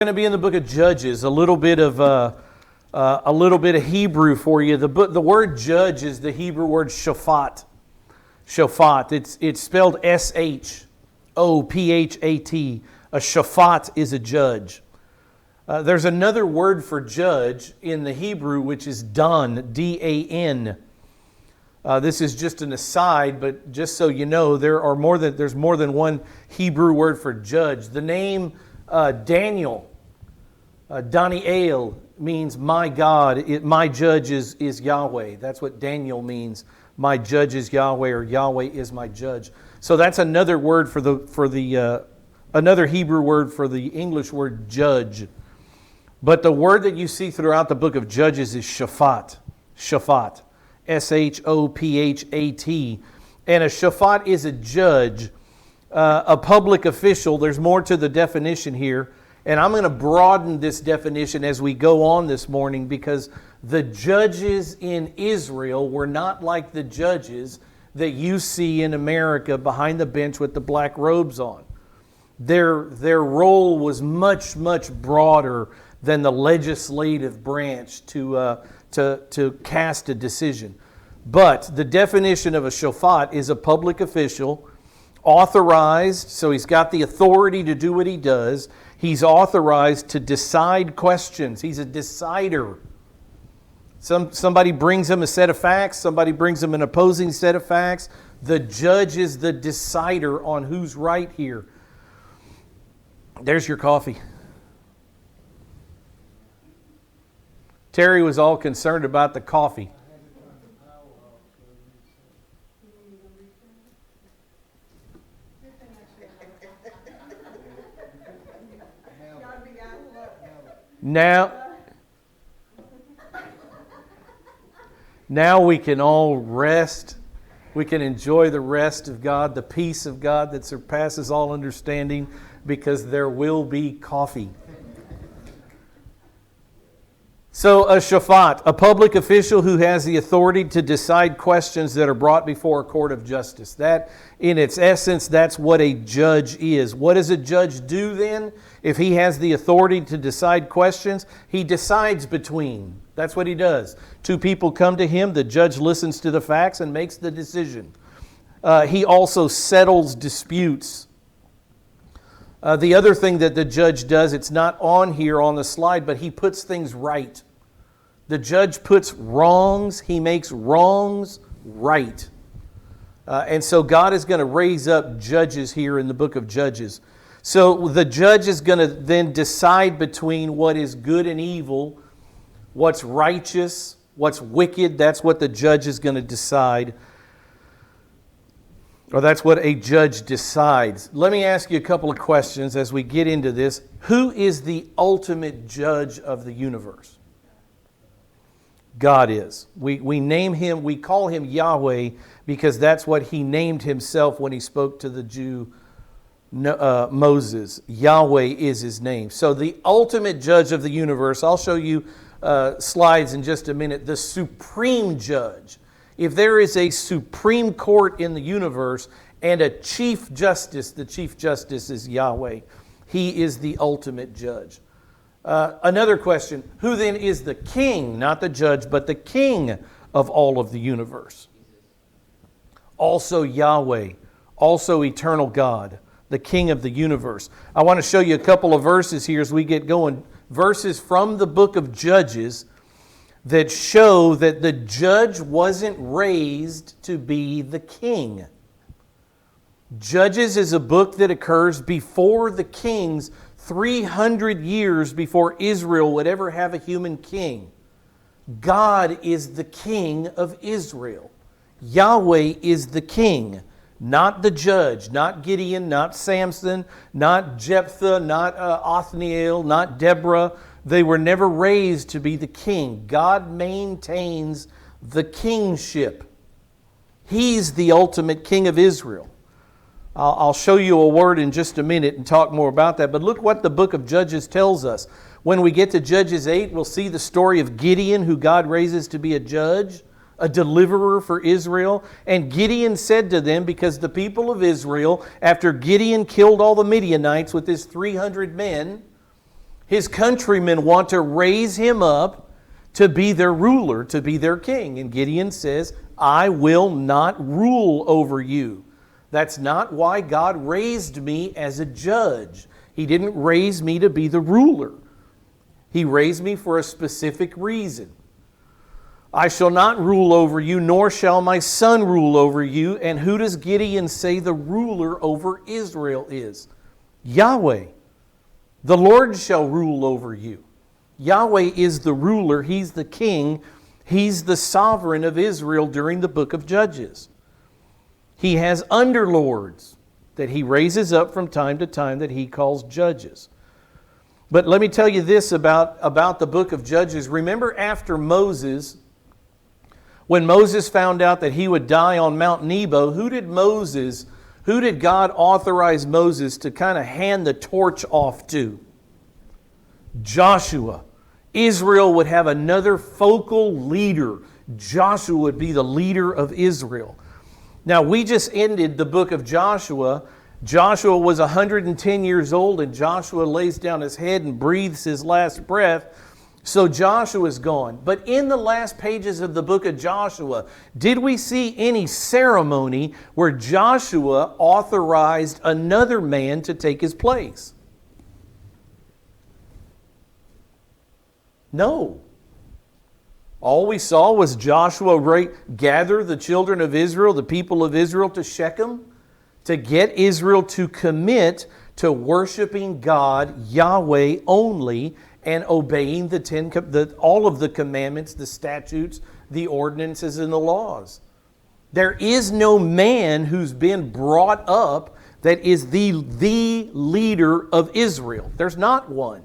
Going to be in the book of Judges. A little bit of Hebrew for you. The word judge is the Hebrew word shaphat. Shaphat. It's spelled shophat. A shaphat is a judge. There's another word for judge in the Hebrew, which is dan, D-A-N. This is just an aside, but just so you know, there's more than one Hebrew word for judge. The name Daniel, Daniel, means my God. My judge is Yahweh. That's what Daniel means. My judge is Yahweh, or Yahweh is my judge. So that's another word another Hebrew word for the English word judge. But the word that you see throughout the book of Judges is shaphat. Shaphat. S-H-O-P-H-A-T. And a shaphat is a judge, a public official. There's more to the definition here. And I'm going to broaden this definition as we go on this morning, because the judges in Israel were not like the judges that you see in America behind the bench with the black robes on. Their role was much, much broader than the legislative branch to cast a decision. But the definition of a shaphat is a public official, authorized, so he's got the authority to do what he does. He's authorized to decide questions. He's a decider. Somebody brings him a set of facts. Somebody brings him an opposing set of facts. The judge is the decider on who's right here. There's your coffee. Terry was all concerned about the coffee. Now we can all rest. We can enjoy the rest of God, the peace of God that surpasses all understanding, because there will be coffee. So a shaphat, a public official who has the authority to decide questions that are brought before a court of justice. That, in its essence, that's what a judge is. What does a judge do then? If he has the authority to decide questions, he decides between. That's what he does. Two people come to him, the judge listens to the facts and makes the decision. He also settles disputes. The other thing that the judge does, it's not on here on the slide, but he puts things right. The judge puts wrongs, he makes wrongs right. And so God is going to raise up judges here in the book of Judges. So the judge is going to then decide between what is good and evil, what's righteous, what's wicked. That's what the judge is going to decide. Or that's what a judge decides. Let me ask you a couple of questions as we get into this. Who is the ultimate judge of the universe? God is. We name him, we call him Yahweh because that's what he named himself when he spoke to the Jew Moses. Yahweh is his name. So the ultimate judge of the universe, I'll show you slides in just a minute, the supreme judge. If there is a supreme court in the universe and a chief justice, the chief justice is Yahweh. He is the ultimate judge. Another question, who then is the king, not the judge, but the king of all of the universe? Also Yahweh, also eternal God, the king of the universe. I want to show you a couple of verses here as we get going. Verses from the book of Judges that show that the judge wasn't raised to be the king. Judges is a book that occurs before the kings, 300 years before Israel would ever have a human king. God is the king of Israel. Yahweh is the king, not the judge, not Gideon, not Samson, not Jephthah, not Othniel, not Deborah. They were never raised to be the king. God maintains the kingship. He's the ultimate king of Israel. I'll show you a word in just a minute and talk more about that. But look what the book of Judges tells us. When we get to Judges 8, we'll see the story of Gideon, who God raises to be a judge, a deliverer for Israel. And Gideon said to them, because the people of Israel, after Gideon killed all the Midianites with his 300 men, His countrymen want to raise him up to be their ruler, to be their king. And Gideon says, I will not rule over you. That's not why God raised me as a judge. He didn't raise me to be the ruler. He raised me for a specific reason. I shall not rule over you, nor shall my son rule over you. And who does Gideon say the ruler over Israel is? Yahweh. The Lord shall rule over you. Yahweh is the ruler. He's the king. He's the sovereign of Israel during the book of Judges. He has underlords that he raises up from time to time that he calls judges. But let me tell you this about the book of Judges. Remember after Moses, when Moses found out that he would die on Mount Nebo, who did God authorize Moses to kind of hand the torch off to? Joshua. Israel would have another focal leader. Joshua would be the leader of Israel. Now, we just ended the book of Joshua. Joshua was 110 years old, and Joshua lays down his head and breathes his last breath. So Joshua's gone. But in the last pages of the book of Joshua, did we see any ceremony where Joshua authorized another man to take his place? No. All we saw was Joshua gather the children of Israel, the people of Israel, to Shechem, to get Israel to commit to worshiping God, Yahweh only, and obeying all of the commandments, the statutes, the ordinances, and the laws. There is no man who's been brought up that is the leader of Israel. There's not one.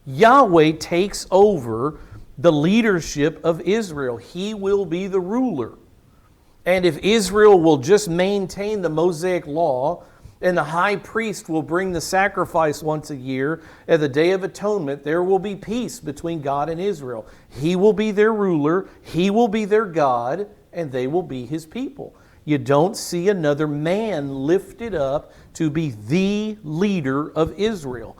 Yahweh takes over the leadership of Israel. He will be the ruler. And if Israel will just maintain the Mosaic law, and the high priest will bring the sacrifice once a year at the Day of Atonement, there will be peace between God and Israel. He will be their ruler, He will be their God, and they will be His people. You don't see another man lifted up to be the leader of Israel.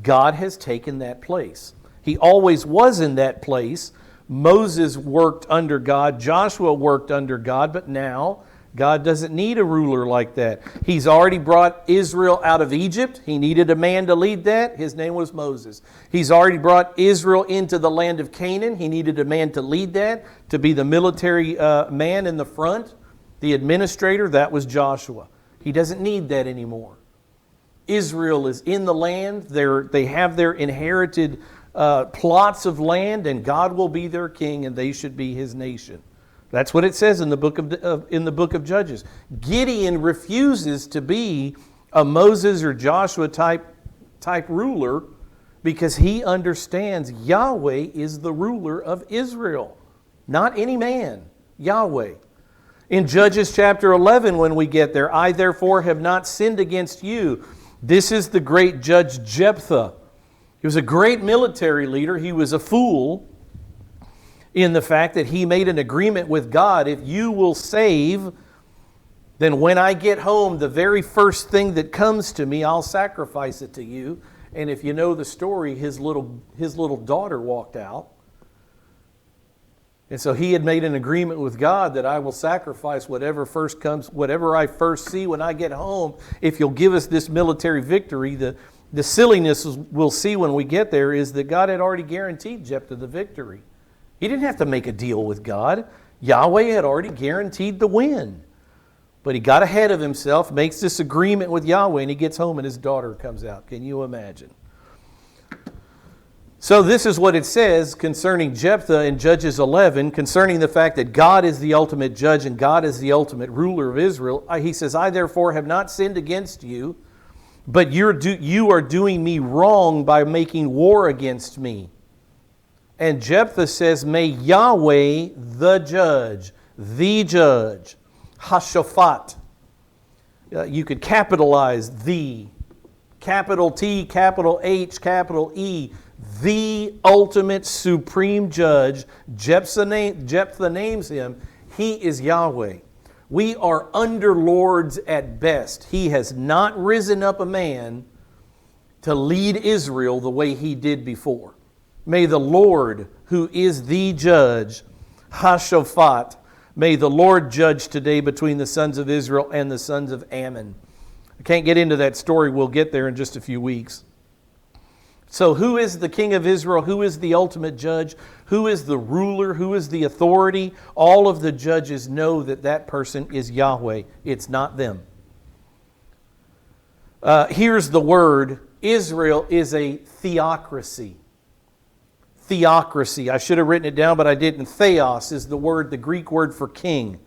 God has taken that place. He always was in that place. Moses worked under God, Joshua worked under God, but now God doesn't need a ruler like that. He's already brought Israel out of Egypt. He needed a man to lead that. His name was Moses. He's already brought Israel into the land of Canaan. He needed a man to lead that, to be the military man in the front, the administrator. That was Joshua. He doesn't need that anymore. Israel is in the land. They have their inherited plots of land, and God will be their king, and they should be His nation. That's what it says in the book of Judges. Gideon refuses to be a Moses or Joshua type ruler because he understands Yahweh is the ruler of Israel, not any man, Yahweh. In Judges chapter 11, when we get there, I therefore have not sinned against you. This is the great judge Jephthah. He was a great military leader. He was a fool in the fact that he made an agreement with God. If you will save, then when I get home, the very first thing that comes to me, I'll sacrifice it to you. And if you know the story, his little daughter walked out. And so he had made an agreement with God that I will sacrifice whatever first comes, whatever I first see when I get home. If you'll give us this military victory, the silliness we'll see when we get there is that God had already guaranteed Jephthah the victory. He didn't have to make a deal with God. Yahweh had already guaranteed the win. But he got ahead of himself, makes this agreement with Yahweh, and he gets home and his daughter comes out. Can you imagine? So this is what it says concerning Jephthah in Judges 11, concerning the fact that God is the ultimate judge and God is the ultimate ruler of Israel. He says, I therefore have not sinned against you, but you are doing me wrong by making war against me. And Jephthah says, may Yahweh the judge, Hashaphat. You could capitalize the, capital T, capital H, capital E, the ultimate supreme judge. Jephthah names him. He is Yahweh. We are under lords at best. He has not risen up a man to lead Israel the way He did before. May the Lord, who is the judge, Hashaphat, may the Lord judge today between the sons of Israel and the sons of Ammon. I can't get into that story. We'll get there in just a few weeks. So who is the king of Israel? Who is the ultimate judge? Who is the ruler? Who is the authority? All of the judges know that that person is Yahweh. It's not them. Here's the word. Israel is a theocracy. Theocracy. I should have written it down, but I didn't. Theos is the word, the Greek word for king.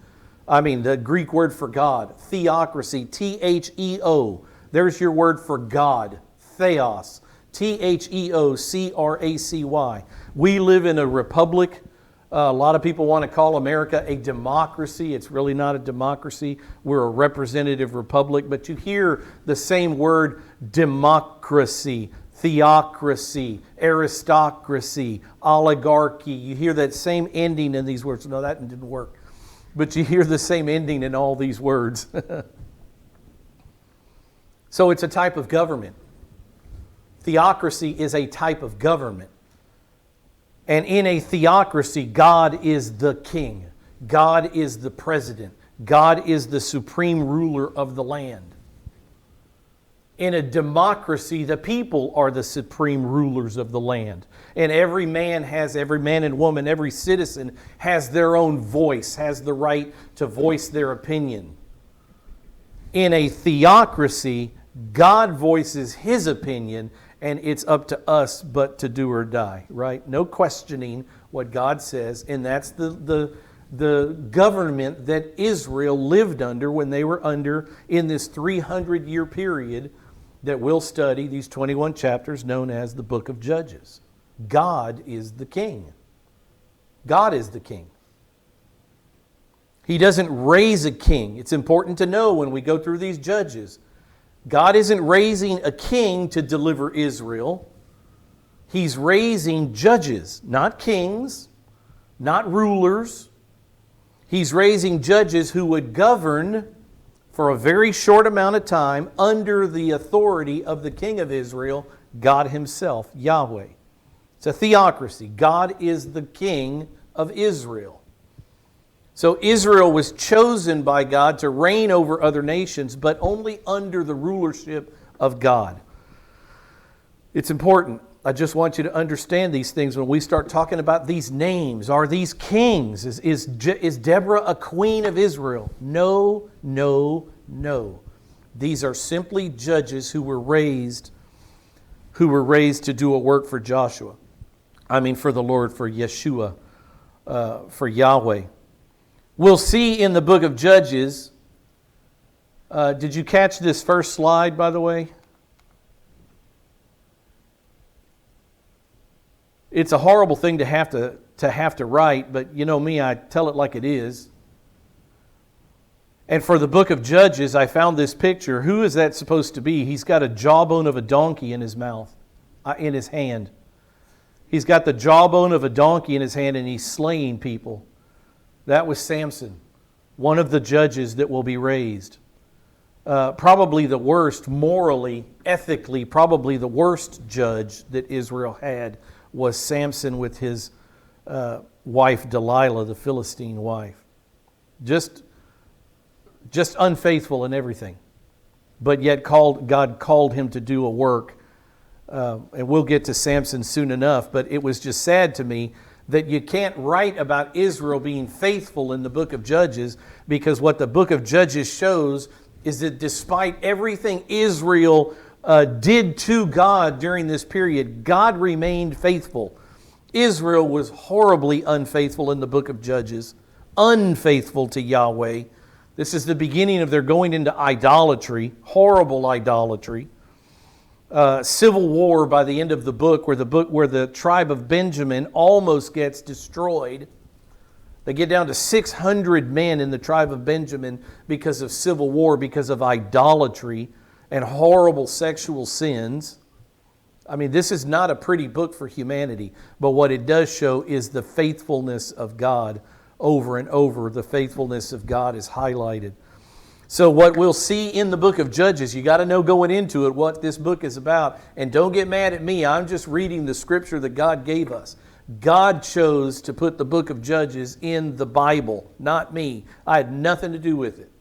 The Greek word for God. Theocracy. T-H-E-O. There's your word for God. Theos. Theocracy. We live in a republic. A lot of people want to call America a democracy. It's really not a democracy. We're a representative republic. But you hear the same word, democracy, theocracy, aristocracy, oligarchy. You hear that same ending in these words. No, that didn't work. But you hear the same ending in all these words. So it's a type of government. Theocracy is a type of government. And in a theocracy, God is the king. God is the president. God is the supreme ruler of the land. In a democracy, the people are the supreme rulers of the land. And every man and woman, every citizen has their own voice, has the right to voice their opinion. In a theocracy, God voices His opinion, and it's up to us but to do or die, right? No questioning what God says, and that's the government that Israel lived under when they were under in this 300-year period that we'll study, these 21 chapters known as the Book of Judges. God is the king. God is the king. He doesn't raise a king. It's important to know when we go through these judges. God isn't raising a king to deliver Israel. He's raising judges, not kings, not rulers. He's raising judges who would govern for a very short amount of time under the authority of the King of Israel, God Himself, Yahweh. It's a theocracy. God is the King of Israel. So Israel was chosen by God to reign over other nations, but only under the rulership of God. It's important. I just want you to understand these things when we start talking about these names. Are these kings? Is Deborah a queen of Israel? No, no, no. These are simply judges who were raised to do a work for Joshua. For the Lord, for Yeshua, for Yahweh. We'll see in the book of Judges. Did you catch this first slide, by the way? It's a horrible thing to have to write, but you know me, I tell it like it is. And for the book of Judges, I found this picture. Who is that supposed to be? He's got a jawbone of a donkey in his mouth, in his hand. He's got the jawbone of a donkey in his hand, and he's slaying people. That was Samson, one of the judges that will be raised. Probably the worst, morally, ethically, probably the worst judge that Israel had was Samson with his wife Delilah, the Philistine wife. Just unfaithful in everything. But yet God called him to do a work. And we'll get to Samson soon enough, but it was just sad to me that you can't write about Israel being faithful in the book of Judges, because what the book of Judges shows is that despite everything Israel did to God during this period, God remained faithful. Israel was horribly unfaithful in the book of Judges, unfaithful to Yahweh. This is the beginning of their going into idolatry, horrible idolatry. Civil war by the end of the book where the tribe of Benjamin almost gets destroyed. They get down to 600 men in the tribe of Benjamin because of civil war, because of idolatry and horrible sexual sins. This is not a pretty book for humanity, but what it does show is the faithfulness of God over and over. The faithfulness of God is highlighted. So what we'll see in the book of Judges, you got to know going into it what this book is about. And don't get mad at me. I'm just reading the scripture that God gave us. God chose to put the book of Judges in the Bible, not me. I had nothing to do with it.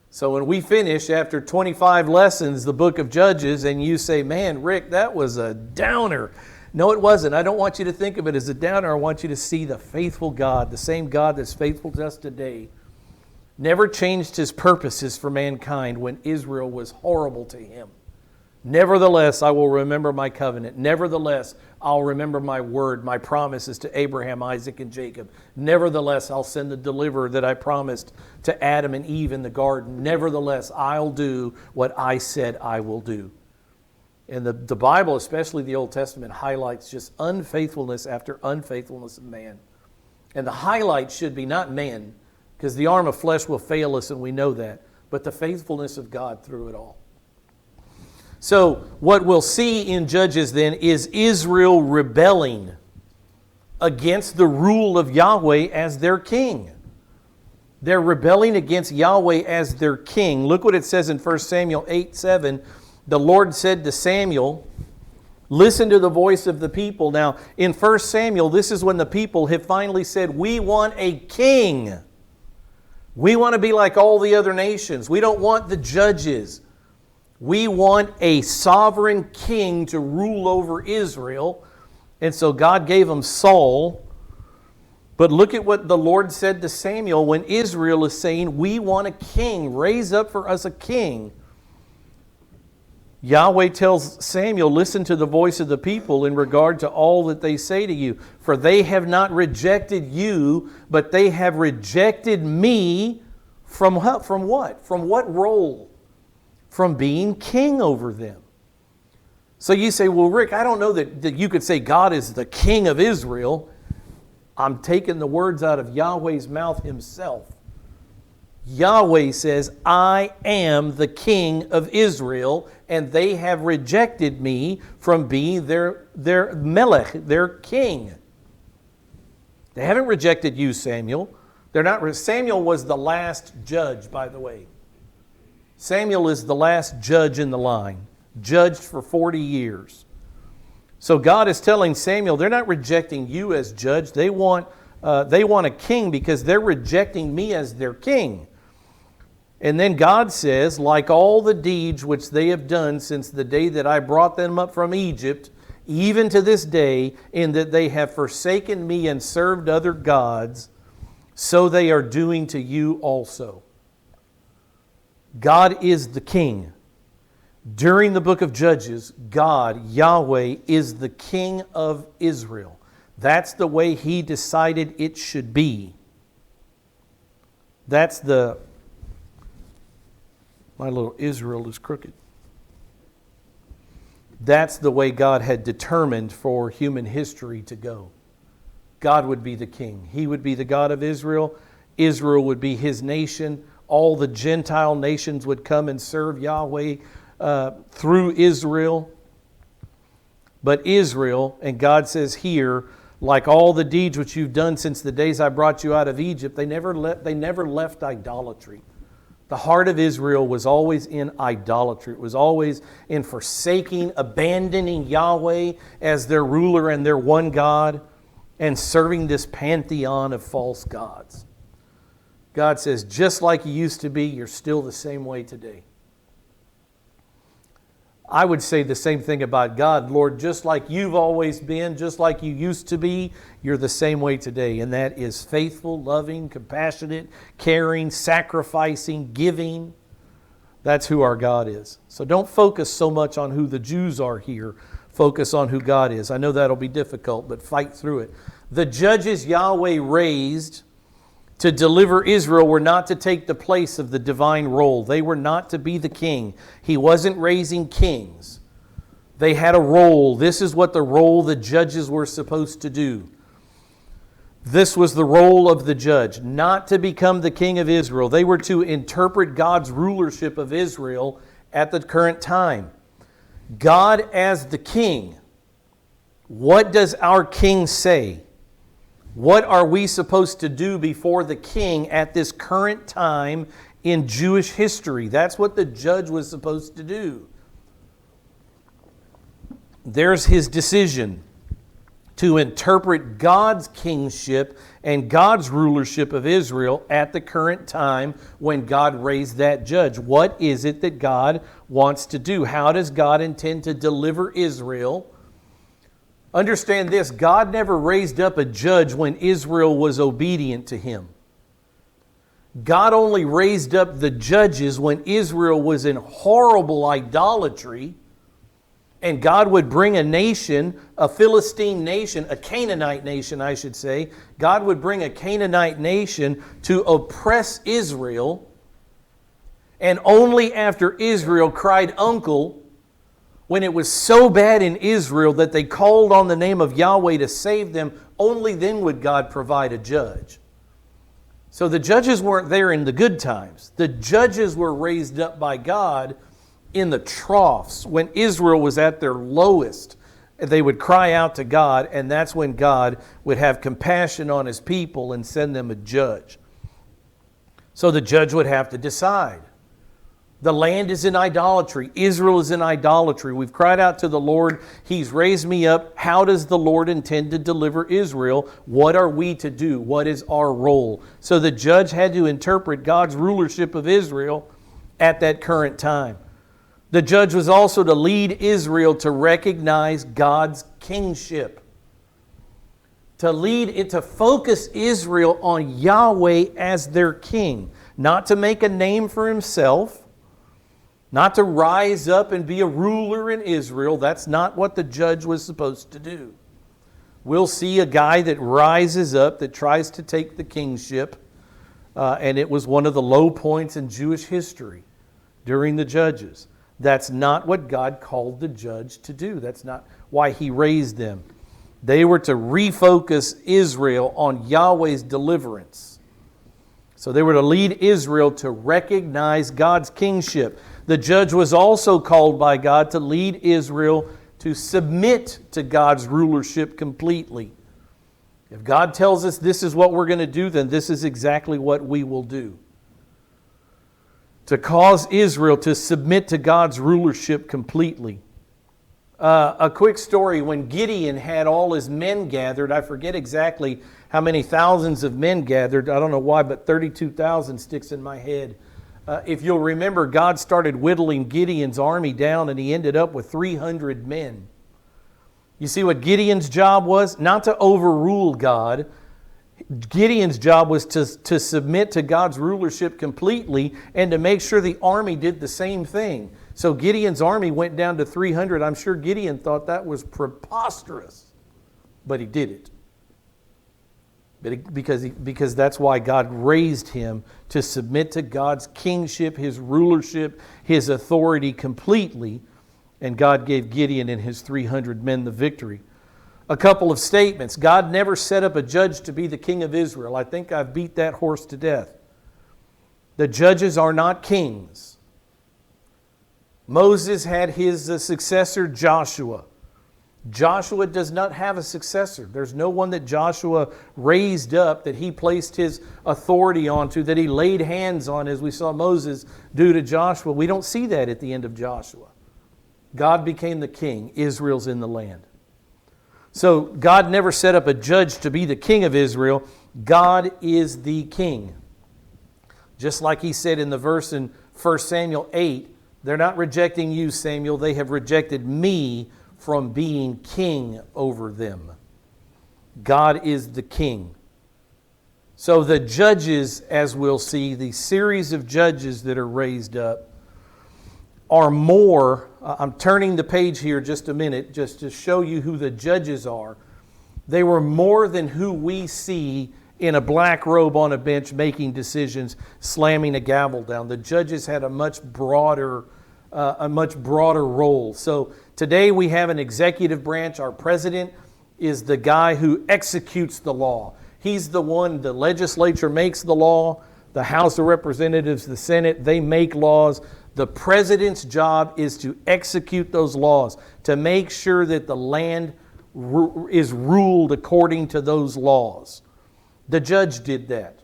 So when we finish after 25 lessons, the book of Judges, and you say, man, Rick, that was a downer. No, it wasn't. I don't want you to think of it as a downer. I want you to see the faithful God, the same God that's faithful to us today, never changed his purposes for mankind when Israel was horrible to him. Nevertheless, I will remember my covenant. Nevertheless, I'll remember my word, my promises to Abraham, Isaac, and Jacob. Nevertheless, I'll send the deliverer that I promised to Adam and Eve in the garden. Nevertheless, I'll do what I said I will do. And the Bible, especially the Old Testament, highlights just unfaithfulness after unfaithfulness of man. And the highlight should be not man, because the arm of flesh will fail us and we know that, but the faithfulness of God through it all. So what we'll see in Judges then is Israel rebelling against the rule of Yahweh as their king. They're rebelling against Yahweh as their king. Look what it says in 1 Samuel 8:7. The Lord said to Samuel, listen to the voice of the people. Now, in 1 Samuel, this is when the people have finally said, we want a king. We want to be like all the other nations. We don't want the judges. We want a sovereign king to rule over Israel. And so God gave them Saul. But look at what the Lord said to Samuel when Israel is saying, we want a king. Raise up for us a king. Yahweh tells Samuel, listen to the voice of the people in regard to all that they say to you. For they have not rejected you, but they have rejected me from what? From what role? From being king over them. So you say, well, Rick, I don't know that you could say God is the king of Israel. I'm taking the words out of Yahweh's mouth himself. Yahweh says, I am the king of Israel, and they have rejected me from being their melech, their king. They haven't rejected you, Samuel. Samuel was the last judge, by the way. Samuel is the last judge in the line, judged for 40 years. So God is telling Samuel, they're not rejecting you as judge. They want a king because they're rejecting me as their king. And then God says, like all the deeds which they have done since the day that I brought them up from Egypt, even to this day, in that they have forsaken me and served other gods, so they are doing to you also. God is the king. During the book of Judges, God, Yahweh, is the king of Israel. That's the way he decided it should be. My little Israel is crooked. That's the way God had determined for human history to go. God would be the king. He would be the God of Israel. Israel would be his nation. All the Gentile nations would come and serve Yahweh through Israel. But Israel, and God says here, like all the deeds which you've done since the days I brought you out of Egypt, they never left idolatry. The heart of Israel was always in idolatry. It was always in forsaking, abandoning Yahweh as their ruler and their one God, and serving this pantheon of false gods. God says, just like you used to be, you're still the same way today. I would say the same thing about God. Lord, just like you've always been, just like you used to be, you're the same way today. And that is faithful, loving, compassionate, caring, sacrificing, giving. That's who our God is. So don't focus so much on who the Jews are here. Focus on who God is. I know that'll be difficult, but fight through it. The judges Yahweh raised to deliver Israel were not to take the place of the divine role. They were not to be the king. He wasn't raising kings. They had a role. This is what the role the judges were supposed to do. This was the role of the judge, not to become the king of Israel. They were to interpret God's rulership of Israel at the current time. God as the king. What does our king say? What are we supposed to do before the king at this current time in Jewish history. That's what the judge was supposed to do. There's his decision to interpret God's kingship and God's rulership of Israel at the current time when God raised that judge. What is it that God wants to do? How does God intend to deliver Israel? Understand this, God never raised up a judge when Israel was obedient to Him. God only raised up the judges when Israel was in horrible idolatry. And God would bring a nation, a Philistine nation, a Canaanite nation, I should say. God would bring a Canaanite nation to oppress Israel. And only after Israel cried uncle, when it was so bad in Israel that they called on the name of Yahweh to save them, only then would God provide a judge. So the judges weren't there in the good times. The judges were raised up by God in the troughs. When Israel was at their lowest, they would cry out to God, and that's when God would have compassion on His people and send them a judge. So the judge would have to decide. The land is in idolatry. Israel is in idolatry. We've cried out to the Lord. He's raised me up. How does the Lord intend to deliver Israel? What are we to do? What is our role? So the judge had to interpret God's rulership of Israel at that current time. The judge was also to lead Israel to recognize God's kingship. To focus Israel on Yahweh as their king. Not to make a name for himself. Not to rise up and be a ruler in Israel. That's not what the judge was supposed to do. We'll see a guy that rises up, that tries to take the kingship. And it was one of the low points in Jewish history during the judges. That's not what God called the judge to do. That's not why He raised them. They were to refocus Israel on Yahweh's deliverance. So they were to lead Israel to recognize God's kingship. The judge was also called by God to lead Israel to submit to God's rulership completely. If God tells us this is what we're going to do, then this is exactly what we will do. To cause Israel to submit to God's rulership completely. A quick story, when Gideon had all his men gathered, I forget exactly how many thousands of men gathered, I don't know why, but 32,000 sticks in my head. If you'll remember, God started whittling Gideon's army down and he ended up with 300 men. You see what Gideon's job was? Not to overrule God. Gideon's job was to submit to God's rulership completely and to make sure the army did the same thing. So Gideon's army went down to 300. I'm sure Gideon thought that was preposterous, but he did it. Because that's why God raised him, to submit to God's kingship, His rulership, His authority completely. And God gave Gideon and his 300 men the victory. A couple of statements. God never set up a judge to be the king of Israel. I think I've beat that horse to death. The judges are not kings. Moses had his successor, Joshua. Joshua does not have a successor. There's no one that Joshua raised up, that he placed his authority onto, that he laid hands on, as we saw Moses do to Joshua. We don't see that at the end of Joshua. God became the king. Israel's in the land. So God never set up a judge to be the king of Israel. God is the king. Just like He said in the verse in 1 Samuel 8, they're not rejecting you, Samuel. They have rejected me from being king over them. God is the king. So the judges, as we'll see, the series of judges that are raised up are more, I'm turning the page here just a minute, just to show you who the judges are. They were more than who we see in a black robe on a bench making decisions, slamming a gavel down. The judges had a much broader role. So today we have an executive branch. Our president is the guy who executes the law. He's the one, the legislature makes the law, the House of Representatives, the Senate, they make laws. The president's job is to execute those laws, to make sure that the land is ruled according to those laws. The judge did that.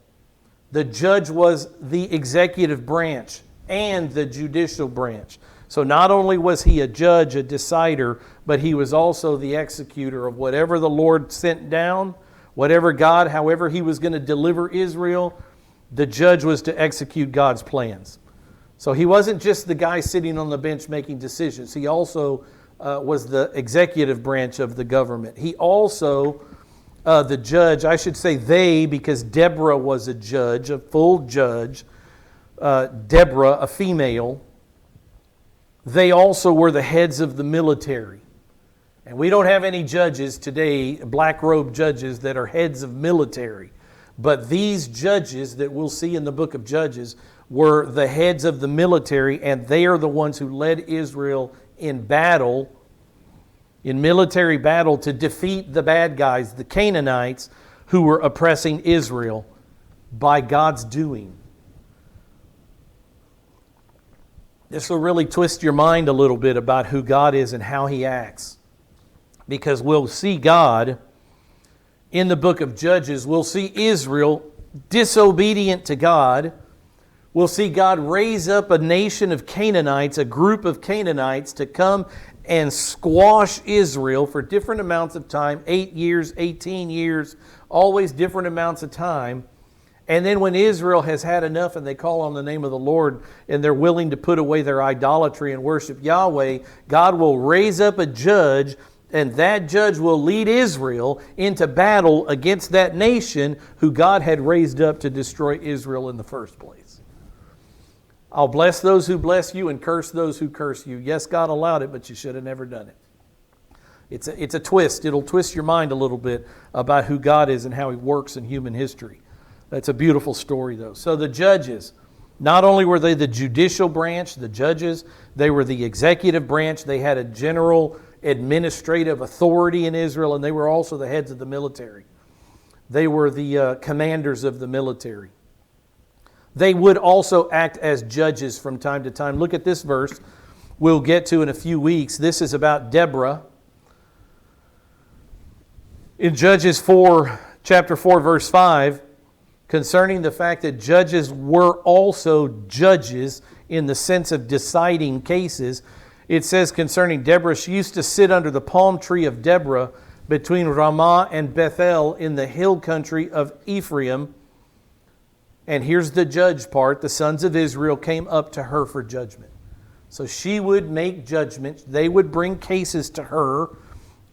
The judge was the executive branch and the judicial branch. So not only was he a judge, a decider, but he was also the executor of whatever the Lord sent down, whatever God, however he was going to deliver Israel, the judge was to execute God's plans. So he wasn't just the guy sitting on the bench making decisions. He also was the executive branch of the government. He also, the judge, I should say they, because Deborah was a judge, a full judge. Deborah, a female. They also were the heads of the military. And we don't have any judges today, black robe judges, that are heads of military. But these judges that we'll see in the book of Judges were the heads of the military, and they are the ones who led Israel in battle, in military battle, to defeat the bad guys, the Canaanites, who were oppressing Israel by God's doing. This will really twist your mind a little bit about who God is and how He acts. Because we'll see God in the book of Judges. We'll see Israel disobedient to God. We'll see God raise up a nation of Canaanites, a group of Canaanites, to come and squash Israel for different amounts of time, 8 years, 18 years, always different amounts of time. And then when Israel has had enough and they call on the name of the Lord and they're willing to put away their idolatry and worship Yahweh, God will raise up a judge, and that judge will lead Israel into battle against that nation who God had raised up to destroy Israel in the first place. I'll bless those who bless you and curse those who curse you. Yes, God allowed it, but you should have never done it. It's a twist. It'll twist your mind a little bit about who God is and how He works in human history. That's a beautiful story, though. So the judges, not only were they the judicial branch, the judges, they were the executive branch. They had a general administrative authority in Israel, and they were also the heads of the military. They were the commanders of the military. They would also act as judges from time to time. Look at this verse we'll get to in a few weeks. This is about Deborah. In Judges 4, chapter 4, verse 5, concerning the fact that judges were also judges in the sense of deciding cases, it says concerning Deborah, she used to sit under the palm tree of Deborah between Ramah and Bethel in the hill country of Ephraim. And here's the judge part. The sons of Israel came up to her for judgment. So she would make judgments. They would bring cases to her,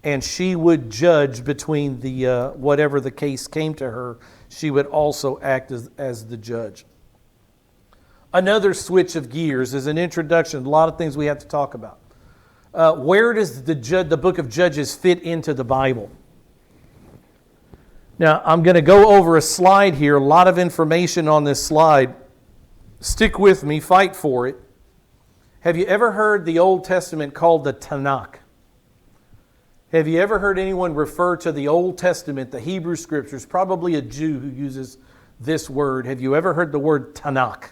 and she would judge between the whatever the case came to her. She would also act as the judge. Another switch of gears is an introduction. A lot of things we have to talk about. Where does the book of Judges fit into the Bible? Now, I'm going to go over a slide here. A lot of information on this slide. Stick with me. Fight for it. Have you ever heard the Old Testament called the Tanakh? Have you ever heard anyone refer to the Old Testament, the Hebrew Scriptures, probably a Jew who uses this word? Have you ever heard the word Tanakh?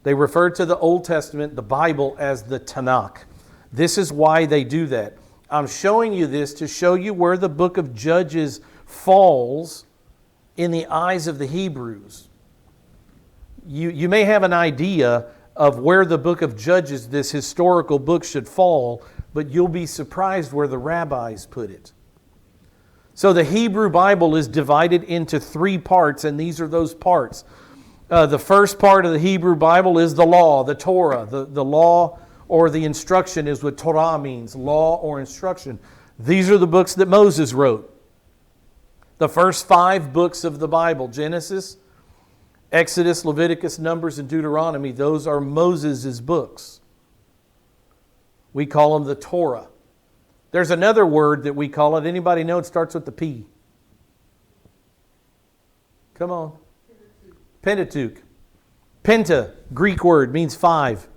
They refer to the Old Testament, the Bible, as the Tanakh. This is why they do that. I'm showing you this to show you where the book of Judges falls in the eyes of the Hebrews. You may have an idea of where the book of Judges, this historical book, should fall, but you'll be surprised where the rabbis put it. So the Hebrew Bible is divided into 3 parts, and these are those parts. The first part of the Hebrew Bible is the law, the Torah. The law or the instruction is what Torah means, law or instruction. These are the books that Moses wrote. The first 5 books of the Bible, Genesis, Exodus, Leviticus, Numbers, and Deuteronomy, those are Moses' books. We call them the Torah. There's another word that we call it. Anybody know it starts with the P? Come on. Pentateuch. Penta, Greek word, means 5.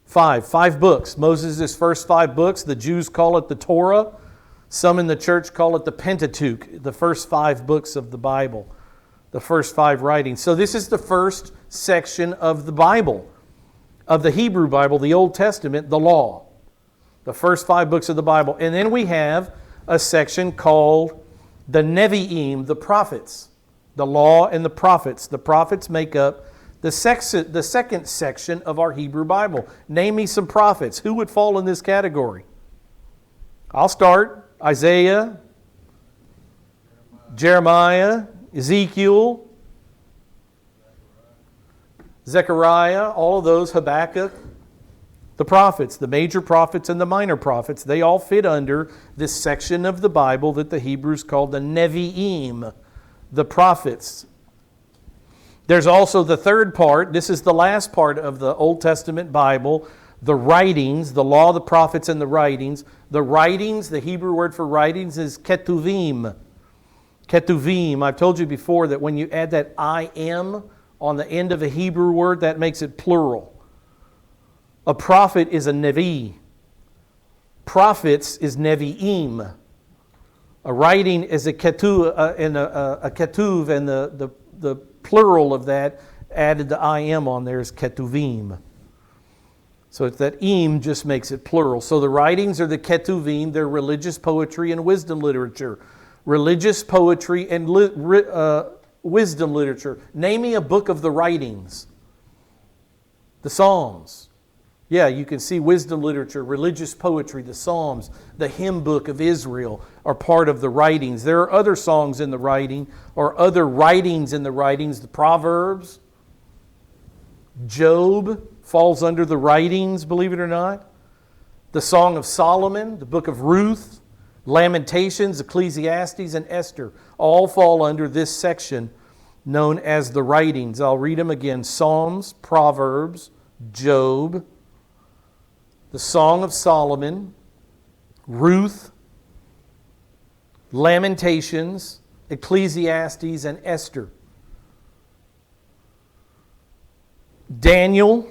5 books. Moses' first 5 books. The Jews call it the Torah. Some in the church call it the Pentateuch, the first 5 books of the Bible, the first 5 writings. So this is the first section of the Bible, of the Hebrew Bible, the Old Testament, the law, the first 5 books of the Bible. And then we have a section called the Nevi'im, the prophets. The law and the prophets. The prophets make up the second section of our Hebrew Bible. Name me some prophets. Who would fall in this category? I'll start. Isaiah, Jeremiah, Ezekiel, Zechariah, all of those, Habakkuk. The prophets, the major prophets and the minor prophets, they all fit under this section of the Bible that the Hebrews called the Nevi'im, the prophets. There's also the third part. This is the last part of the Old Testament Bible, the writings, the law, the prophets, and the writings. The writings, the Hebrew word for writings is ketuvim. Ketuvim. I've told you before that when you add that I am on the end of a Hebrew word, that makes it plural. A prophet is a nevi. Prophets is nevi'im. A writing is a ketuv, and the plural of that added the I am on there is ketuvim. So it's that im just makes it plural. So the writings are the ketuvim. They're religious poetry and wisdom literature. Religious poetry and wisdom literature. Name me a book of the writings. The Psalms. Yeah, you can see wisdom literature, religious poetry, the Psalms, the hymn book of Israel are part of the writings. There are other songs in the writing or other writings in the writings. The Proverbs, Job falls under the writings, believe it or not. The Song of Solomon, the book of Ruth, Lamentations, Ecclesiastes, and Esther all fall under this section known as the writings. I'll read them again. Psalms, Proverbs, Job, the Song of Solomon, Ruth, Lamentations, Ecclesiastes, and Esther. Daniel,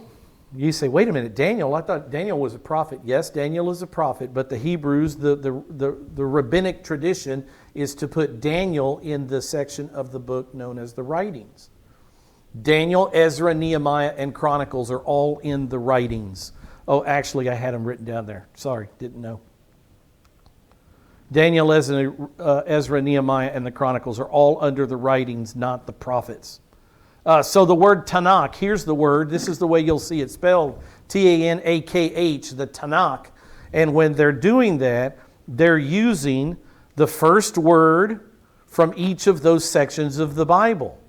you say, wait a minute, Daniel, I thought Daniel was a prophet. Yes, Daniel is a prophet, but the Hebrews, the rabbinic tradition is to put Daniel in the section of the book known as the writings. Daniel, Ezra, Nehemiah, and Chronicles are all in the writings. Oh, actually, I had them written down there. Sorry, didn't know. Daniel, Ezra, Nehemiah, and the Chronicles are all under the writings, not the prophets. So the word Tanakh, here's the word. This is the way you'll see it spelled. T-A-N-A-K-H, the Tanakh. And when they're doing that, they're using the first word from each of those sections of the Bible.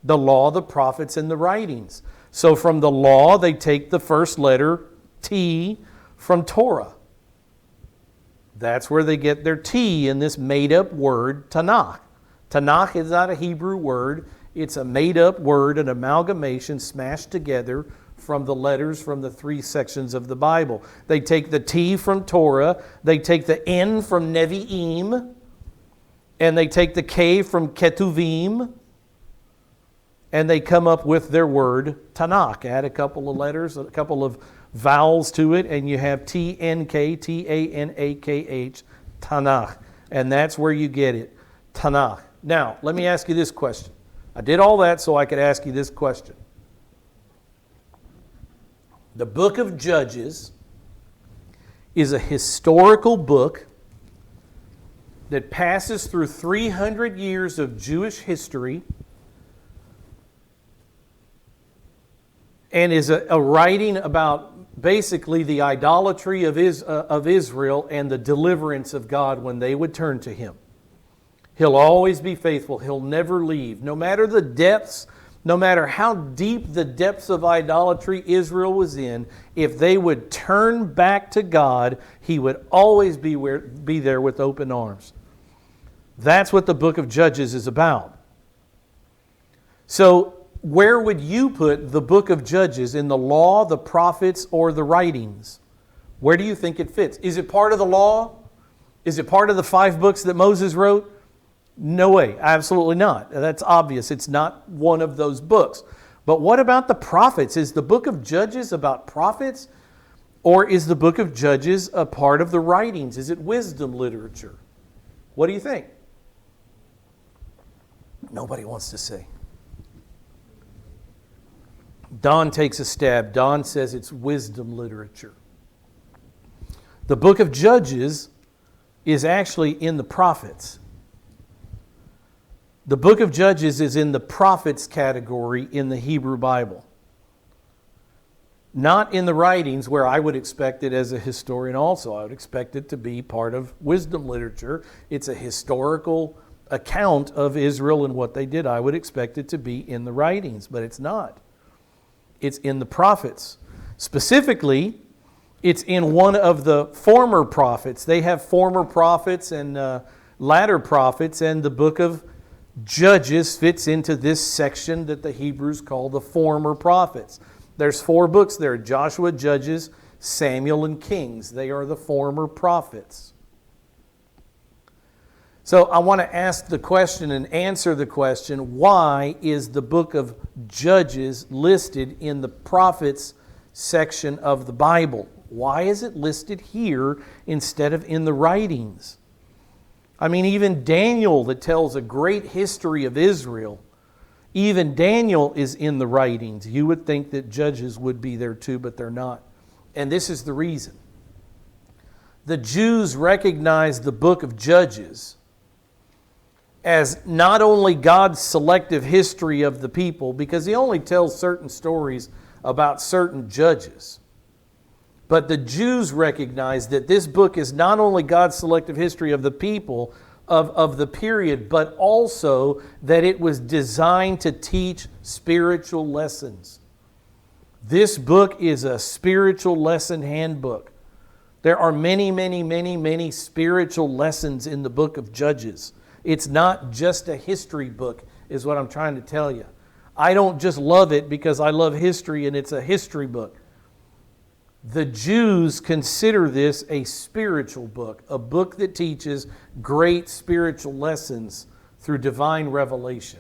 The law, the prophets, and the writings. So from the law, they take the first letter, T, from Torah. That's where they get their T in this made-up word, Tanakh. Tanakh is not a Hebrew word. It's a made-up word, an amalgamation smashed together from the letters from the three sections of the Bible. They take the T from Torah, they take the N from Nevi'im, and they take the K from Ketuvim, and they come up with their word Tanakh. Add a couple of letters, a couple of vowels to it, and you have T-N-K, T-A-N-A-K-H, Tanakh. And that's where you get it, Tanakh. Now, let me ask you this question. I did all that so I could ask you this question. The book of Judges is a historical book that passes through 300 years of Jewish history and is a writing about basically the idolatry of Israel and the deliverance of God when they would turn to Him. He'll always be faithful. He'll never leave. No matter the depths, no matter how deep the depths of idolatry Israel was in, if they would turn back to God, He would always be there with open arms. That's what the book of Judges is about. So, where would you put the book of Judges? In the law, the prophets, or the writings? Where do you think it fits? Is it part of the law? Is it part of the 5 books that Moses wrote? No way, absolutely not. That's obvious. It's not one of those books. But what about the prophets? Is the book of Judges about prophets? Or is the book of Judges a part of the writings? Is it wisdom literature? What do you think? Nobody wants to say. Don takes a stab. Don says it's wisdom literature. The book of Judges is actually in the prophets. The book of Judges is in the prophets category in the Hebrew Bible. Not in the writings, where I would expect it as a historian also. I would expect it to be part of wisdom literature. It's a historical account of Israel and what they did. I would expect it to be in the writings, but it's not. It's in the prophets. Specifically, it's in one of the former prophets. They have former prophets and latter prophets, and the book of Judges fits into this section that the Hebrews call the former prophets. There's 4 books there: Joshua, Judges, Samuel, and Kings. They are the former prophets. So I want to ask the question and answer the question, why is the book of Judges listed in the prophets section of the Bible? Why is it listed here instead of in the writings? I mean, even Daniel, that tells a great history of Israel, even Daniel is in the writings. You would think that Judges would be there too, but they're not. And this is the reason. The Jews recognized the book of Judges as not only God's selective history of the people, because He only tells certain stories about certain judges. But the Jews recognized that this book is not only God's selective history of the people of the period, but also that it was designed to teach spiritual lessons. This book is a spiritual lesson handbook. There are many, many, many, many spiritual lessons in the book of Judges. It's not just a history book, is what I'm trying to tell you. I don't just love it because I love history and it's a history book. The Jews consider this a spiritual book, a book that teaches great spiritual lessons through divine revelation.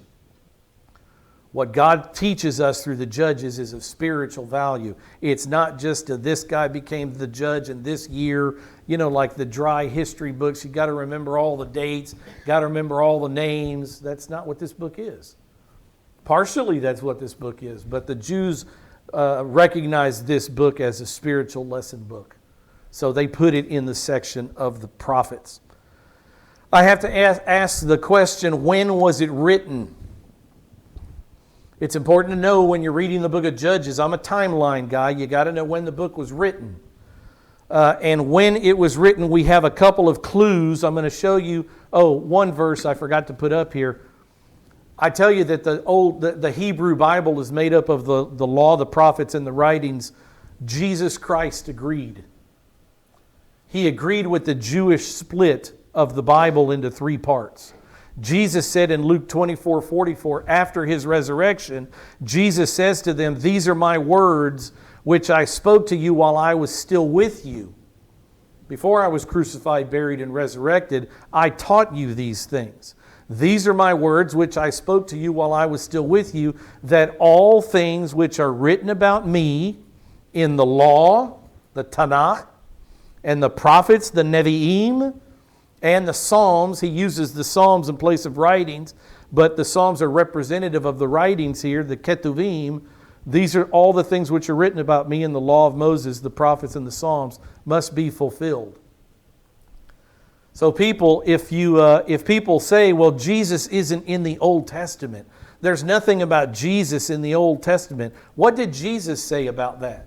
What God teaches us through the Judges is of spiritual value. It's not just this guy became the judge in this year, like the dry history books. You got to remember all the dates, got to remember all the names. That's not what this book is. Partially that's what this book is, but the Jews recognize this book as a spiritual lesson book. So they put it in the section of the prophets. I have to ask the question, when was it written? It's important to know when you're reading the book of Judges. I'm a timeline guy. You got to know when the book was written. And when it was written, we have a couple of clues. I'm going to show you, one verse I forgot to put up here. I tell you that the Hebrew Bible is made up of the law, the prophets, and the writings. Jesus Christ agreed. He agreed with the Jewish split of the Bible into 3 parts. Jesus said in Luke 24:44, after His resurrection, Jesus says to them, "These are my words which I spoke to you while I was still with you. Before I was crucified, buried, and resurrected, I taught you these things. These are my words which I spoke to you while I was still with you, that all things which are written about me in the law, the Tanakh, and the prophets, the Nevi'im, and the Psalms." He uses the Psalms in place of writings, but the Psalms are representative of the writings here, the Ketuvim. These are all the things which are written about me in the law of Moses, the prophets, and the Psalms must be fulfilled. So people, if people say, well, Jesus isn't in the Old Testament, there's nothing about Jesus in the Old Testament. What did Jesus say about that?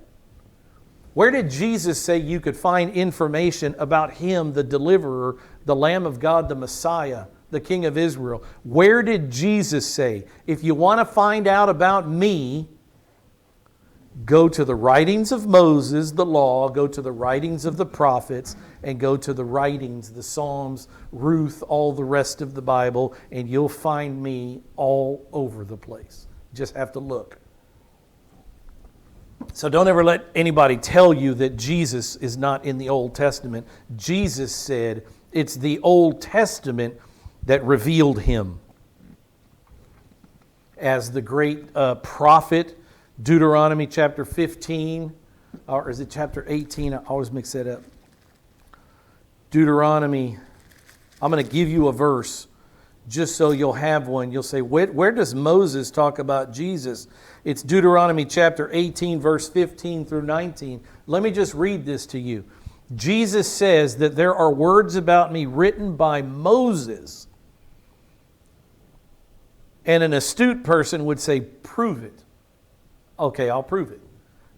Where did Jesus say you could find information about Him, the deliverer, the Lamb of God, the Messiah, the King of Israel? Where did Jesus say, if you want to find out about me, go to the writings of Moses, the law, go to the writings of the prophets, and go to the writings, the Psalms, Ruth, all the rest of the Bible, and you'll find me all over the place. Just have to look. So don't ever let anybody tell you that Jesus is not in the Old Testament. Jesus said it's the Old Testament that revealed Him as the great prophet. Deuteronomy chapter 15, or is it chapter 18? I always mix that up. Deuteronomy, I'm going to give you a verse just so you'll have one. You'll say, where does Moses talk about Jesus? It's Deuteronomy chapter 18, verse 15 through 19. Let me just read this to you. Jesus says that there are words about me written by Moses And an astute person would say, prove it. Okay, I'll prove it.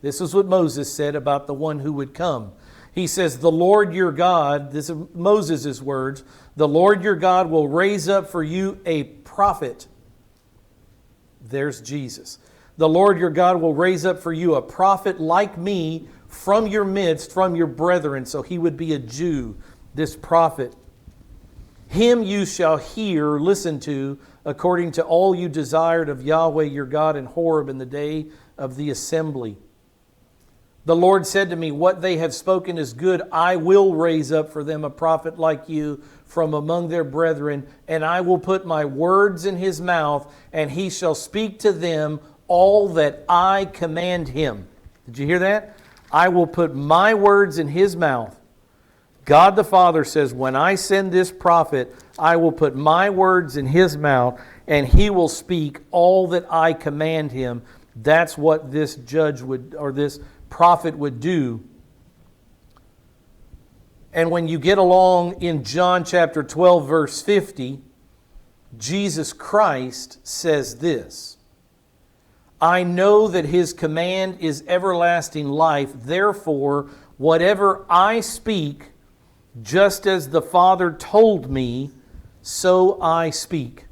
This is what Moses said about the one who would come. He says, the Lord your God, this is Moses' words, the Lord your God will raise up for you a prophet. There's Jesus. The Lord your God will raise up for you a prophet like me from your midst, from your brethren. So he would be a Jew, this prophet. Him you shall hear, listen to, according to all you desired of Yahweh your God in Horeb in the day of the assembly. The Lord said to me, what they have spoken is good. I will raise up for them a prophet like you from among their brethren, and I will put my words in his mouth, and he shall speak to them all that I command him. Did you hear that? I will put my words in his mouth. God the Father says, when I send this prophet, I will put my words in his mouth, and he will speak all that I command him. That's what this judge would, or this prophet would do. And when you get along in John chapter 12, verse 50, Jesus Christ says this, I know that his command is everlasting life. Therefore, whatever I speak, just as the Father told me, so I speak.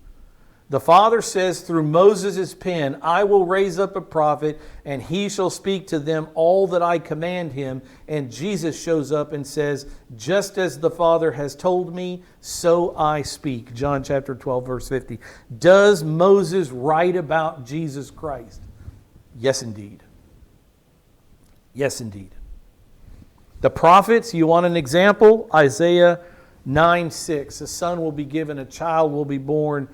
The Father says through Moses' pen, I will raise up a prophet, and he shall speak to them all that I command him. And Jesus shows up and says, just as the Father has told me, so I speak. John chapter 12, verse 50. Does Moses write about Jesus Christ? Yes, indeed. Yes, indeed. The prophets, you want an example? Isaiah 9:6. A son will be given, a child will be born,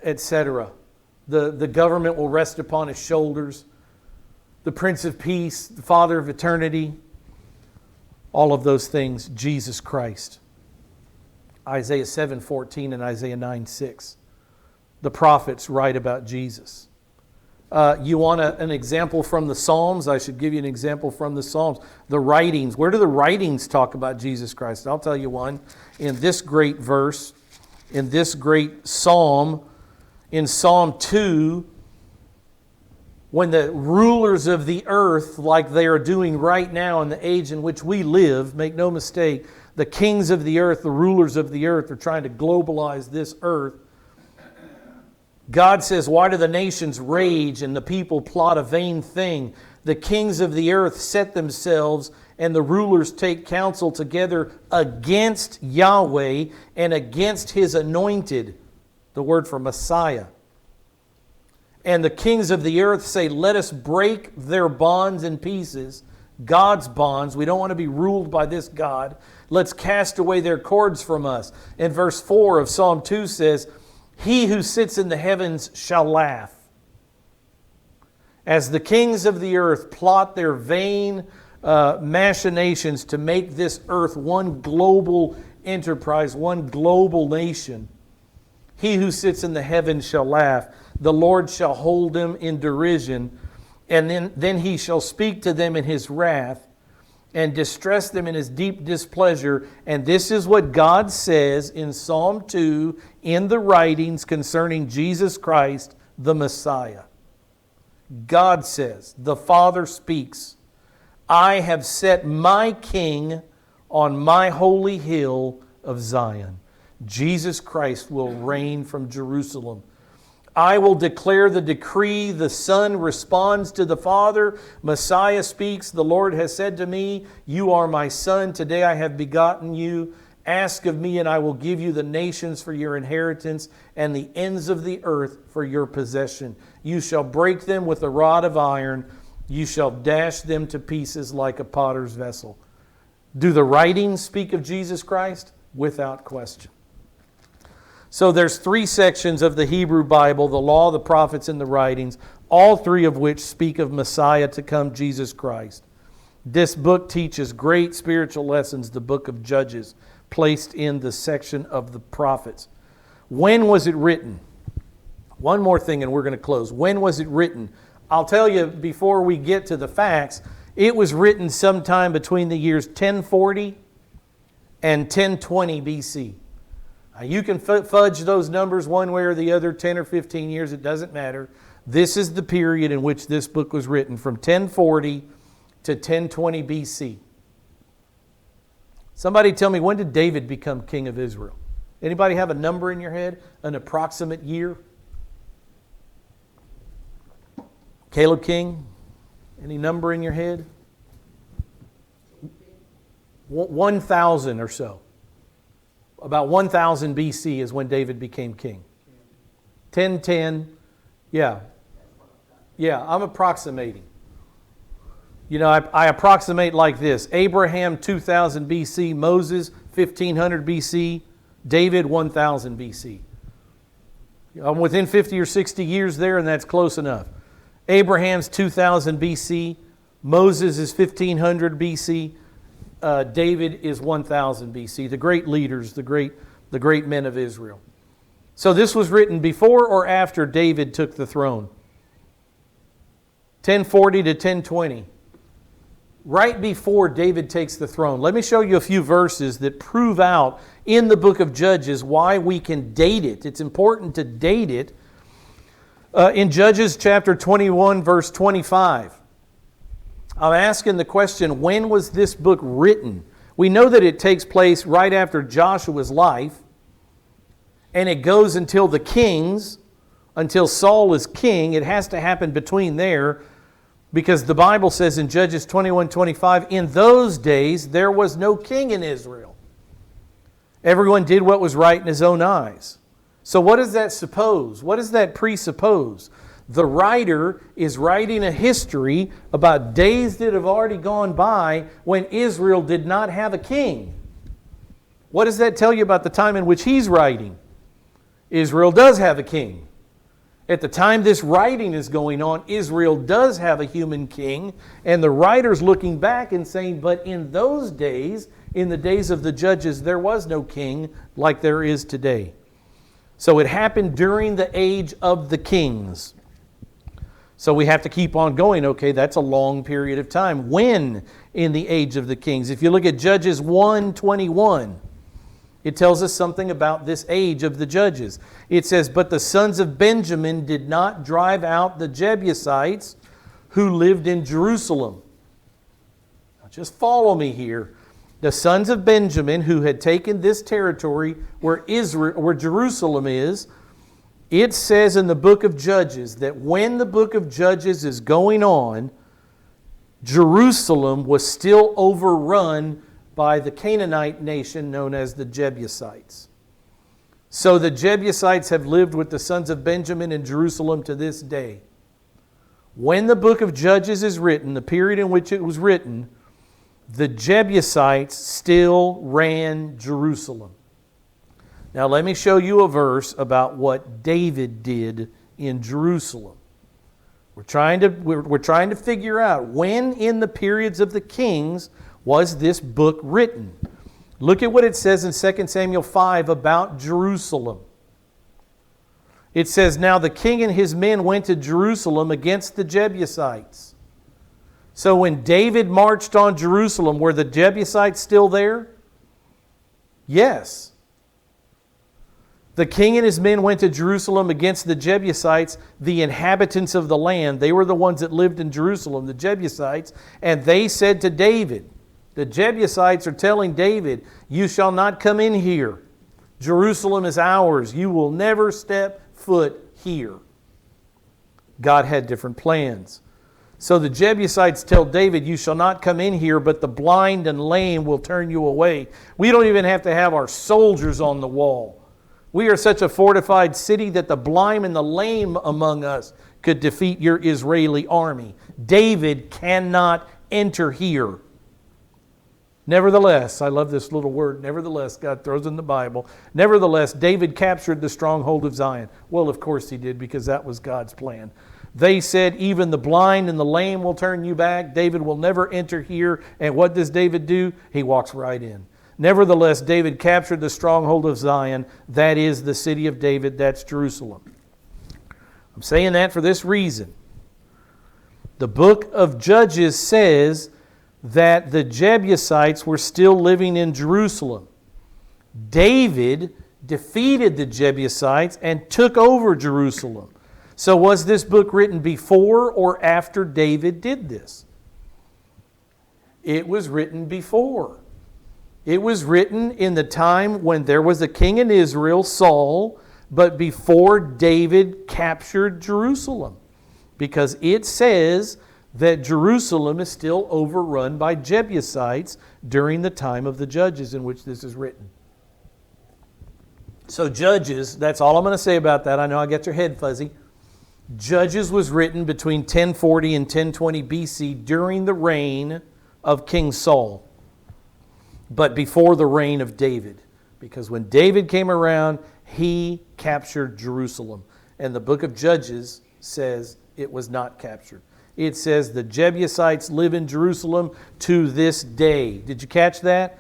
etc. The government will rest upon his shoulders. The Prince of Peace, the Father of eternity, all of those things, Jesus Christ. Isaiah 7:14 and Isaiah 9:6. The prophets write about Jesus. You want an example from the Psalms? I should give you an example from the Psalms. The writings. Where do the writings talk about Jesus Christ? I'll tell you one. In this great verse, in this great psalm, in Psalm 2, when the rulers of the earth, like they are doing right now in the age in which we live, make no mistake, the kings of the earth, the rulers of the earth are trying to globalize this earth. God says, why do the nations rage and the people plot a vain thing? The kings of the earth set themselves and the rulers take counsel together against Yahweh and against his anointed, the word for Messiah. And the kings of the earth say, let us break their bonds in pieces, God's bonds. We don't want to be ruled by this God. Let's cast away their cords from us. And verse 4 of Psalm 2 says, he who sits in the heavens shall laugh. As the kings of the earth plot their vain machinations to make this earth one global enterprise, one global nation, he who sits in the heavens shall laugh. The Lord shall hold them in derision, and then he shall speak to them in his wrath and distress them in his deep displeasure. And this is what God says in Psalm 2 in the writings concerning Jesus Christ, the Messiah. God says, the Father speaks, I have set my King on my holy hill of Zion. Jesus Christ will reign from Jerusalem. I will declare the decree. The Son responds to the Father. Messiah speaks. The Lord has said to me, you are my Son. Today I have begotten you. Ask of me, and I will give you the nations for your inheritance and the ends of the earth for your possession. You shall break them with a rod of iron. You shall dash them to pieces like a potter's vessel. Do the writings speak of Jesus Christ? Without question. So there's three sections of the Hebrew Bible, the law, the prophets, and the writings, all three of which speak of Messiah to come, Jesus Christ. This book teaches great spiritual lessons, the book of Judges, placed in the section of the prophets. When was it written? One more thing and we're going to close. When was it written? I'll tell you before we get to the facts, it was written sometime between the years 1040 and 1020 BC. You can fudge those numbers one way or the other, 10 or 15 years, it doesn't matter. This is the period in which this book was written, from 1040 to 1020 BC. Somebody tell me, when did David become king of Israel? Anybody have a number in your head? An approximate year? Caleb King? Any number in your head? 1,000 or so. About 1000 BC is when David became king. 1010, yeah. Yeah, I'm approximating. You know, I approximate like this. Abraham, 2000 BC. Moses, 1500 BC. David, 1000 BC. I'm within 50 or 60 years there, and that's close enough. Abraham's 2000 BC. Moses is 1500 BC. David is 1000 BC. The great leaders, the great men of Israel. So this was written before or after David took the throne? 1040 to 1020. Right before David takes the throne. Let me show you a few verses that prove out in the book of Judges why we can date it. It's important to date it. In Judges chapter 21, verse 25. I'm asking the question, when was this book written? We know that it takes place right after Joshua's life, and it goes until the kings, until Saul is king. It has to happen between there, because the Bible says in Judges 21:25, in those days there was no king in Israel. Everyone did what was right in his own eyes. So what does that suppose? What does that presuppose? The writer is writing a history about days that have already gone by when Israel did not have a king. What does that tell you about the time in which he's writing? Israel does have a king. At the time this writing is going on, Israel does have a human king, and the writer's looking back and saying, but in those days, in the days of the judges, there was no king like there is today. So it happened during the age of the kings. So we have to keep on going. Okay, that's a long period of time. When in the age of the kings? If you look at Judges 1:21, it tells us something about this age of the judges. It says, but the sons of Benjamin did not drive out the Jebusites who lived in Jerusalem. Now just follow me here. The sons of Benjamin who had taken this territory where Jerusalem is, it says in the book of Judges that when the book of Judges is going on, Jerusalem was still overrun by the Canaanite nation known as the Jebusites. So the Jebusites have lived with the sons of Benjamin in Jerusalem to this day. When the book of Judges is written, the period in which it was written, the Jebusites still ran Jerusalem. Now let me show you a verse about what David did in Jerusalem. We're trying to figure out when in the periods of the kings was this book written. Look at what it says in 2 Samuel 5 about Jerusalem. It says, now the king and his men went to Jerusalem against the Jebusites. So when David marched on Jerusalem, were the Jebusites still there? Yes. The king and his men went to Jerusalem against the Jebusites, the inhabitants of the land. They were the ones that lived in Jerusalem, the Jebusites. And they said to David, the Jebusites are telling David, you shall not come in here. Jerusalem is ours. You will never step foot here. God had different plans. So the Jebusites tell David, you shall not come in here, but the blind and lame will turn you away. We don't even have to have our soldiers on the wall. We are such a fortified city that the blind and the lame among us could defeat your Israeli army. David cannot enter here. Nevertheless, I love this little word, nevertheless, God throws in the Bible. Nevertheless, David captured the stronghold of Zion. Well, of course he did, because that was God's plan. They said, even the blind and the lame will turn you back. David will never enter here. And what does David do? He walks right in. Nevertheless, David captured the stronghold of Zion. That is the city of David. That's Jerusalem. I'm saying that for this reason. The book of Judges says that the Jebusites were still living in Jerusalem. David defeated the Jebusites, and took over Jerusalem. So was this book written before or after David did this? It was written before. It was written in the time when there was a king in Israel, Saul, but before David captured Jerusalem. Because it says that Jerusalem is still overrun by Jebusites during the time of the Judges in which this is written. So Judges, that's all I'm going to say about that. I know I got your head fuzzy. Judges was written between 1040 and 1020 BC during the reign of King Saul, but before the reign of David. Because when David came around, he captured Jerusalem. And the book of Judges says it was not captured. It says the Jebusites live in Jerusalem to this day. Did you catch that?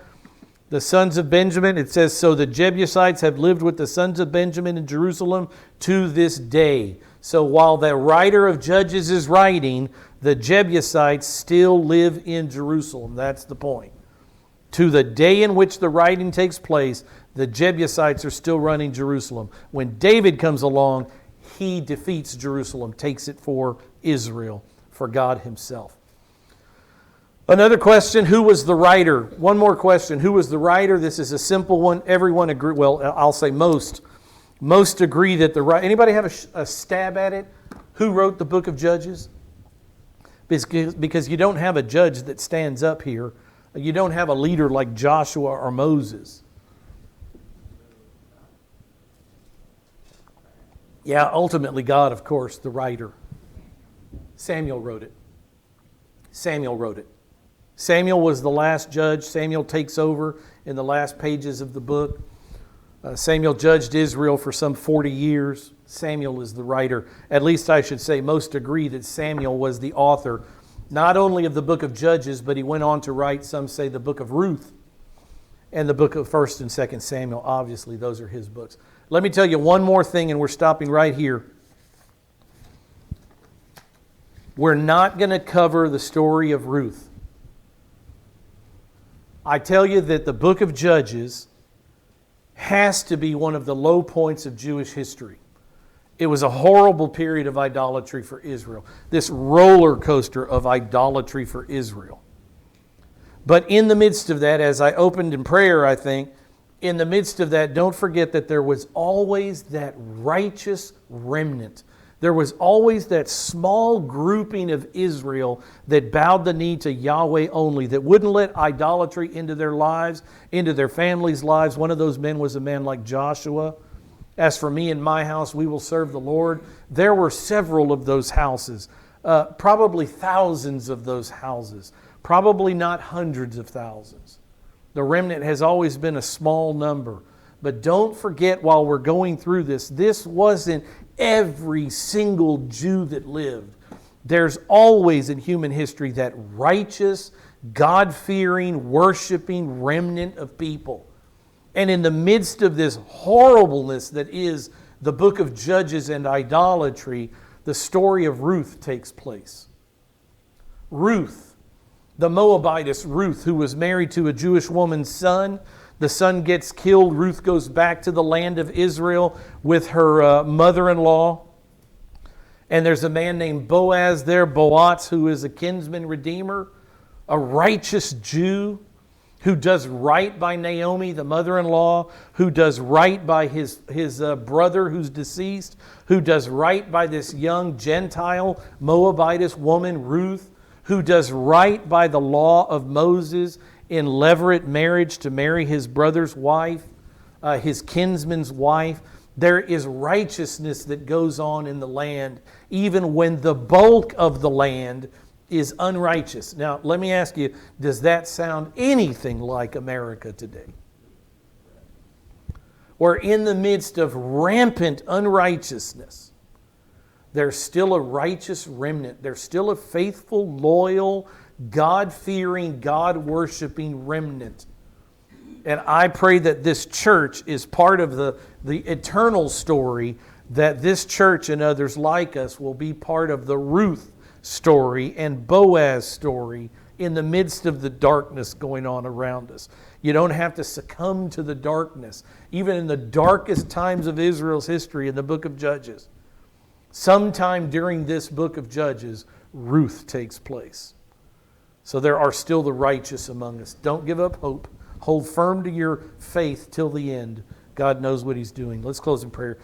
The sons of Benjamin, it says, so the Jebusites have lived with the sons of Benjamin in Jerusalem to this day. So while the writer of Judges is writing, the Jebusites still live in Jerusalem. That's the point. To the day in which the writing takes place, the Jebusites are still running Jerusalem. When David comes along, he defeats Jerusalem, takes it for Israel, for God himself. Another question, who was the writer? One more question, who was the writer? This is a simple one. Everyone agree, well, I'll say most agree that the writer. Anybody have a stab at it? Who wrote the book of Judges? Because you don't have a judge that stands up here. You don't have a leader like Joshua or Moses. Yeah, ultimately God, of course, the writer. Samuel wrote it. Samuel wrote it. Samuel was the last judge. Samuel takes over in the last pages of the book. Samuel judged Israel for some 40 years. Samuel is the writer. At least I should say most agree that Samuel was the author, not only of the book of Judges, but he went on to write, some say, the book of Ruth and the book of 1st and 2nd Samuel. Obviously, those are his books. Let me tell you one more thing, and we're stopping right here. We're not going to cover the story of Ruth. I tell you that the book of Judges has to be one of the low points of Jewish history. It was a horrible period of idolatry for Israel. This roller coaster of idolatry for Israel. But in the midst of that, as I opened in prayer, I think, in the midst of that, don't forget that there was always that righteous remnant. There was always that small grouping of Israel that bowed the knee to Yahweh only, that wouldn't let idolatry into their lives, into their families' lives. One of those men was a man like Joshua. As for me and my house, we will serve the Lord. There were several of those houses, probably thousands of those houses, probably not hundreds of thousands. The remnant has always been a small number. But don't forget, while we're going through this wasn't every single Jew that lived. There's always in human history that righteous, God-fearing, worshiping remnant of people. And in the midst of this horribleness that is the book of Judges and idolatry, the story of Ruth takes place. Ruth, the Moabitess Ruth, who was married to a Jewish woman's son. The son gets killed. Ruth goes back to the land of Israel with her mother-in-law. And there's a man named Boaz there, Boaz, who is a kinsman redeemer, a righteous Jew who does right by Naomi, the mother-in-law, who does right by his brother who's deceased, who does right by this young Gentile Moabitess woman, Ruth, who does right by the law of Moses in levirate marriage to marry his brother's wife, his kinsman's wife. There is righteousness that goes on in the land, even when the bulk of the land is unrighteous. Now, let me ask you, does that sound anything like America today? Where in the midst of rampant unrighteousness, there's still a righteous remnant. There's still a faithful, loyal, God-fearing, God-worshiping remnant. And I pray that this church is part of the eternal story, that this church and others like us will be part of the Ruth story and Boaz story in the midst of the darkness going on around us. You don't have to succumb to the darkness. Even in the darkest times of Israel's history in the book of Judges, sometime during this book of Judges, Ruth takes place. So there are still the righteous among us. Don't give up hope. Hold firm to your faith till the end. God knows what He's doing. Let's close in prayer.